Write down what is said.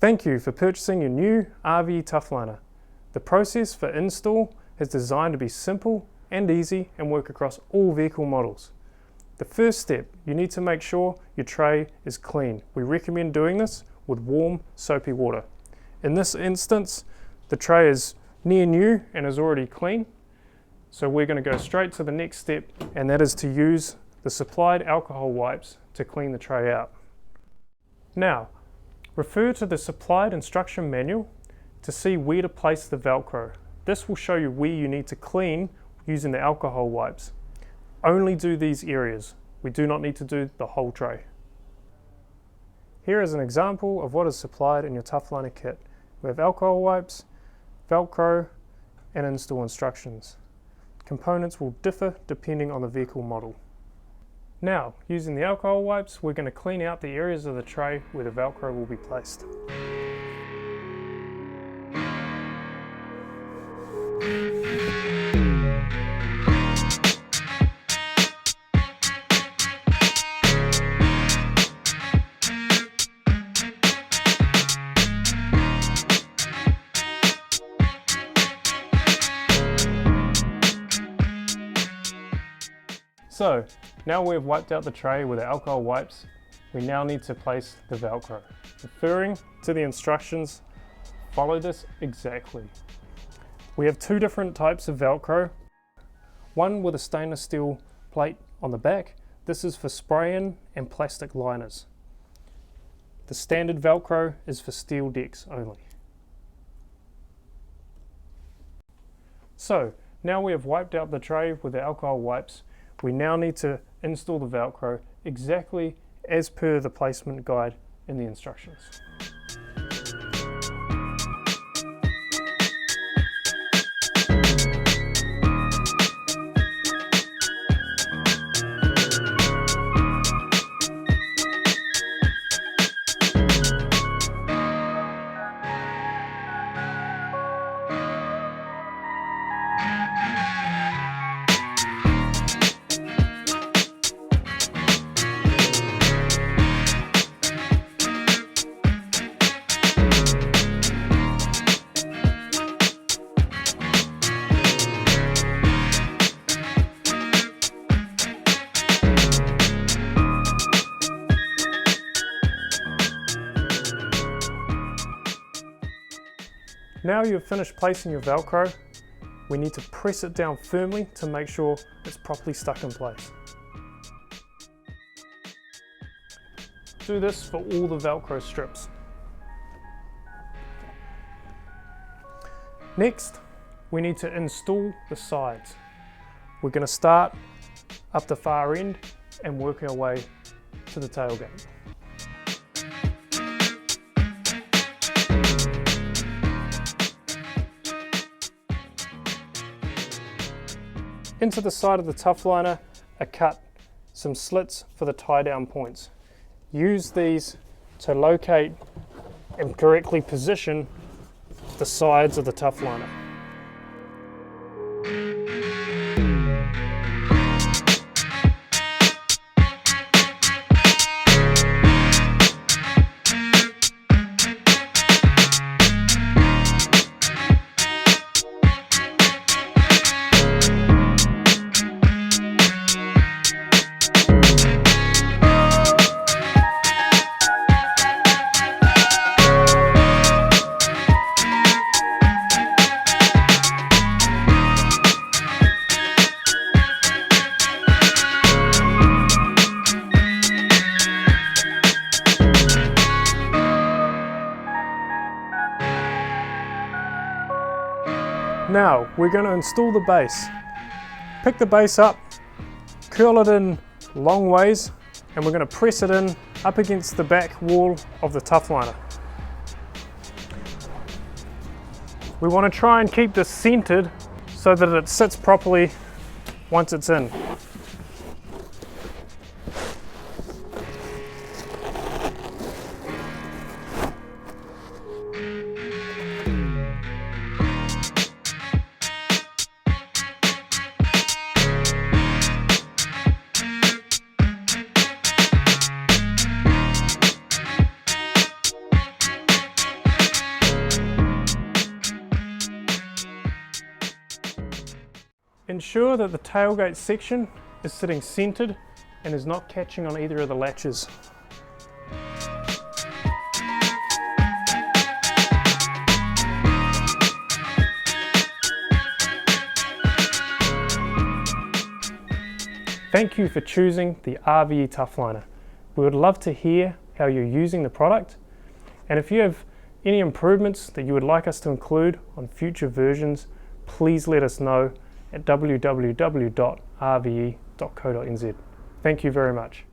Thank you for purchasing your new RVE Tough Liner. The process for install is designed to be simple and easy and work across all vehicle models. The first step, you need to make sure your tray is clean. We recommend doing this with warm, soapy water. In this instance, the tray is near new and is already clean. So we're going to go straight to the next step, and that is to use the supplied alcohol wipes to clean the tray out. Now, refer to the supplied instruction manual to see where to place the Velcro. This will show you where you need to clean using the alcohol wipes. Only do these areas. We do not need to do the whole tray. Here is an example of what is supplied in your Tough Liner kit. We have alcohol wipes, Velcro, and install instructions. Components will differ depending on the vehicle model. Now, using the alcohol wipes, we're going to clean out the areas of the tray where the Velcro will be placed. So, now we've wiped out the tray with the alcohol wipes, we now need to place the Velcro. Referring to the instructions, follow this exactly. We have two different types of Velcro. One with a stainless steel plate on the back. This is for spray-in and plastic liners. The standard Velcro is for steel decks only. So, now we have wiped out the tray with the alcohol wipes. We now need to install the Velcro exactly as per the placement guide in the instructions. Now you've finished placing your Velcro, we need to press it down firmly to make sure it's properly stuck in place. Do this for all the Velcro strips. Next, we need to install the sides. We're going to start up the far end and work our way to the tailgate. Into the side of the Tough Liner are cut some slits for the tie down points. Use these to locate and correctly position the sides of the Tough Liner. Now we're going to install the base. Pick the base up, curl it in long ways, and we're going to press it in up against the back wall of the Tough Liner. We want to try and keep this centered so that it sits properly once it's in. Ensure that the tailgate section is sitting centered and is not catching on either of the latches. Thank you for choosing the RVE Tough Liner. We would love to hear how you're using the product, and if you have any improvements that you would like us to include on future versions, please let us know at www.rve.co.nz. Thank you very much.